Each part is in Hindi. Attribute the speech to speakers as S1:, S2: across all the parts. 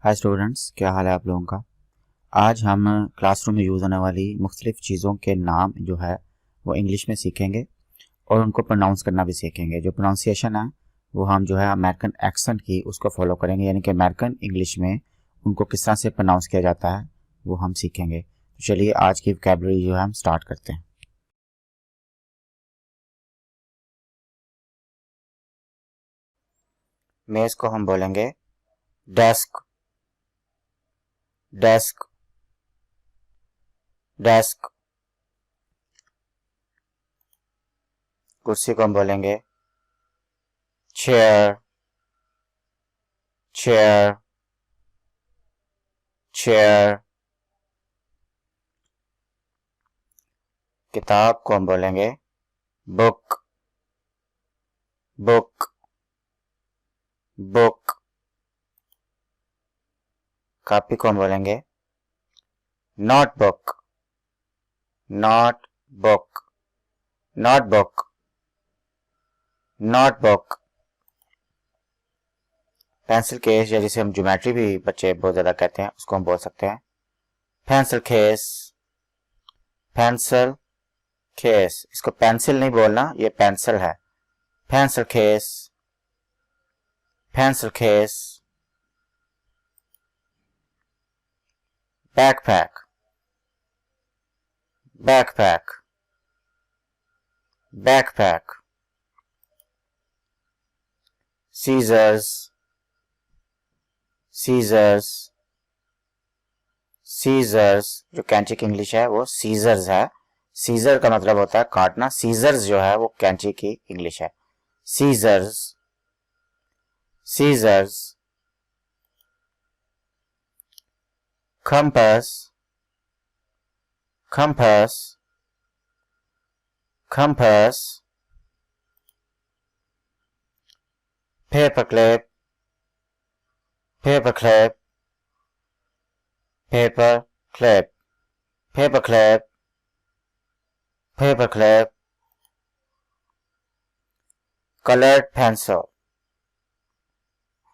S1: हाय स्टूडेंट्स, क्या हाल है आप लोगों का। आज हम क्लासरूम में यूज़ होने वाली मुख्तलिफ़ चीज़ों के नाम जो है वो इंग्लिश में सीखेंगे और उनको प्रोनाउंस करना भी सीखेंगे। जो प्रोनाउंसिएशन है वो हम जो है अमेरिकन एक्सेंट की उसको फॉलो करेंगे, यानी कि अमेरिकन इंग्लिश में उनको किस तरह से प्रोनाउंस किया जाता है वो हम सीखेंगे। तो चलिए आज की वोकैबुलरी जो है हम स्टार्ट करते हैं। मेज़ को हम बोलेंगे डेस्क, डेस्क, डेस्क। कुर्सी को हम बोलेंगे चेयर, चेयर, चेयर। किताब को हम बोलेंगे बुक, बुक, बुक। कॉपी को हम बोलेंगे notebook, notebook, notebook, notebook. Pencil case, या जिसे हम ज्योमेट्री भी बच्चे बहुत ज्यादा कहते हैं, उसको हम बोल सकते हैं पेंसिल केस, पेंसिल केस। इसको पेंसिल नहीं बोलना, ये पेंसिल है। Pencil case, pencil case. Backpack, backpack, backpack. Scissors, scissors, scissors. जो कैंची की इंग्लिश है वो सीजर्स है। सीजर का मतलब होता है काटना, सीजर्स जो है वो कैंची की इंग्लिश है। Scissors, scissors. Compass, compass, compass. Paper clip, paper clip, paper clip, paper clip, paper clip. colored pencil,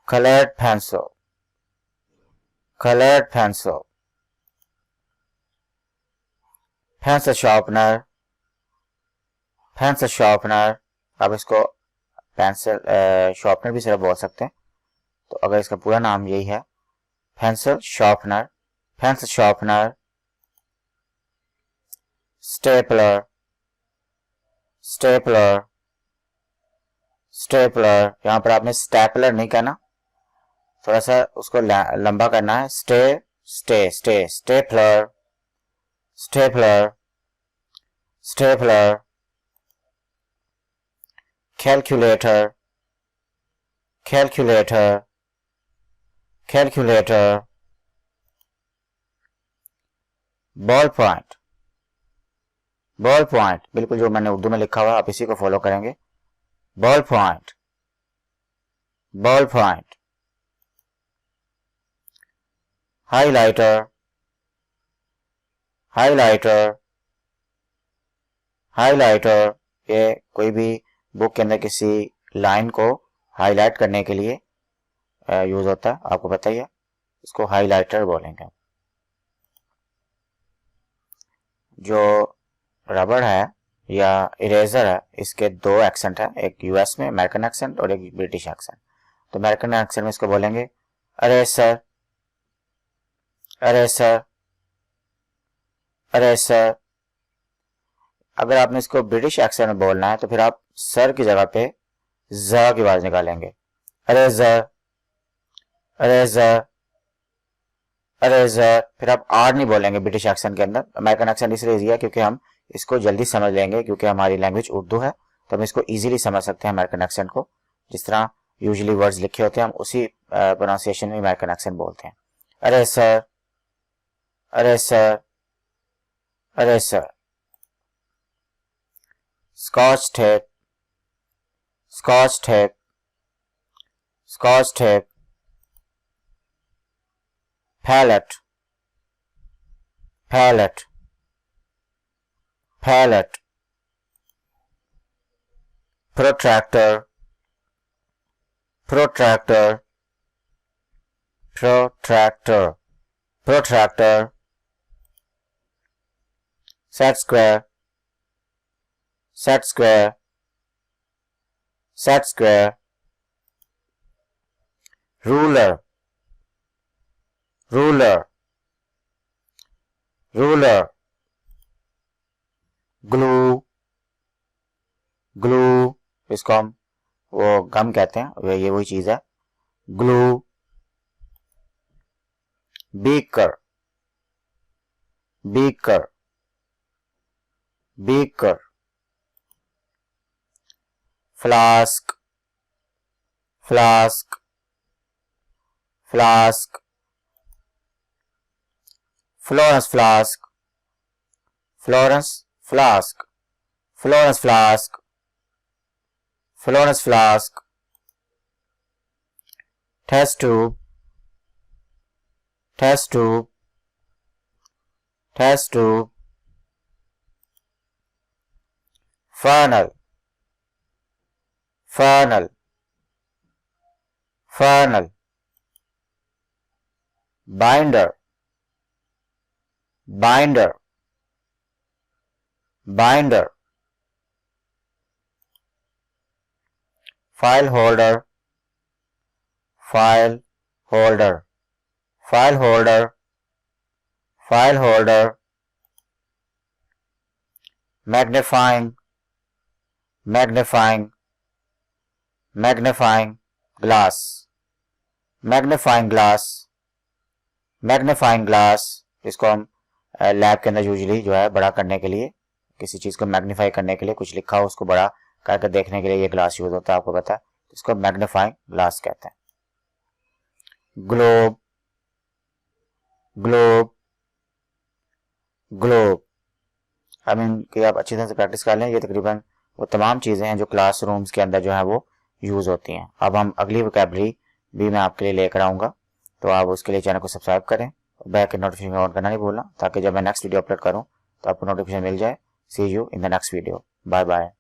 S1: colored pencil, colored pencil। pencil sharpener, pencil sharpener। अब इसको पेंसिल शार्पनर भी सिर्फ बोल सकते हैं, तो अगर इसका पूरा नाम यही है pencil sharpener, pencil sharpener. Stapler, stapler, stapler. यहां पर आपने स्टेपलर नहीं कहना, थोड़ा सा उसको लंबा करना है। Stay, stay, stay, stapler, stapler, stapler. Calculator, calculator, calculator. Ball point, ball point. बिल्कुल जो मैंने उर्दू में लिखा हुआ आप इसी को फॉलो करेंगे। Ball point, ball point. Highlighter, highlighter, highlighter. ये कोई भी बुक के अंदर किसी लाइन को हाईलाइट करने के लिए यूज होता है, आपको पता ही है, इसको हाइलाइटर बोलेंगे। जो रबड़ है या इरेजर है, इसके दो एक्सेंट है, एक यूएस में अमेरिकन एक्सेंट और एक ब्रिटिश एक्सेंट। तो अमेरिकन एक्सेंट में इसको बोलेंगे अरेसर, अरेसर, अरेसर। अगर आपने इसको ब्रिटिश एक्सेंट में बोलना है तो फिर आप सर की जगह पे ज की आवाज निकालेंगे। Eraser, eraser, eraser. फिर आप आर नहीं बोलेंगे ब्रिटिश एक्सेंट के अंदर। अमेरिकन एक्सेंट इसलिए इजी है क्योंकि हम इसको जल्दी समझ लेंगे, क्योंकि हमारी लैंग्वेज उर्दू है, तो हम इसको इजीली समझ सकते हैं अमेरिकन एक्सेंट को। जिस तरह यूजुअली वर्ड्स लिखे होते हैं हम उसी प्रोनाउंसिएशन में अमेरिकन एक्सेंट बोलते हैं। Eraser, eraser, eraser. Scotch tape, scotch tape, scotch tape. Palette, palette, palette. Protractor, protractor, protractor, protractor, set square, set square, set square, ruler, ruler, ruler, glue, glue, इसको हम वो गम कहते हैं, ये वही चीज है, glue, beaker, beaker, beaker, flask, flask, flask, Florence flask, Florence flask, Florence flask, Florence flask, test tube, test tube, test tube, funnel, funnel, funnel, binder, binder, binder, file holder, file holder, file holder, file holder, magnifying, magnifying, magnifying glass, magnifying glass, magnifying glass, इसको हम लैब के अंदर यूजुअली जो है बड़ा करने के लिए, किसी चीज को मैग्नीफाई करने के लिए, कुछ लिखा हो उसको बड़ा करके देखने के लिए ये ग्लास यूज होता है, आपको पता है, इसको मैग्नीफाइंग ग्लास कहते हैं। Globe, globe, globe, I mean कि आप अच्छी तरह से प्रैक्टिस कर लें। ये तकरीबन वो तमाम चीजें हैं जो क्लासरूम्स के अंदर जो है वो यूज होती हैं। अब हम अगली वोकैबुलरी भी मैं आपके लिए लेकर आऊंगा, तो आप उसके लिए चैनल को सब्सक्राइब करें, बैक के नोटिफिकेशन ऑन करना नहीं भूलना, ताकि जब मैं नेक्स्ट वीडियो अपलोड करूं तो आपको नोटिफिकेशन मिल जाए। See you in the next video, bye bye.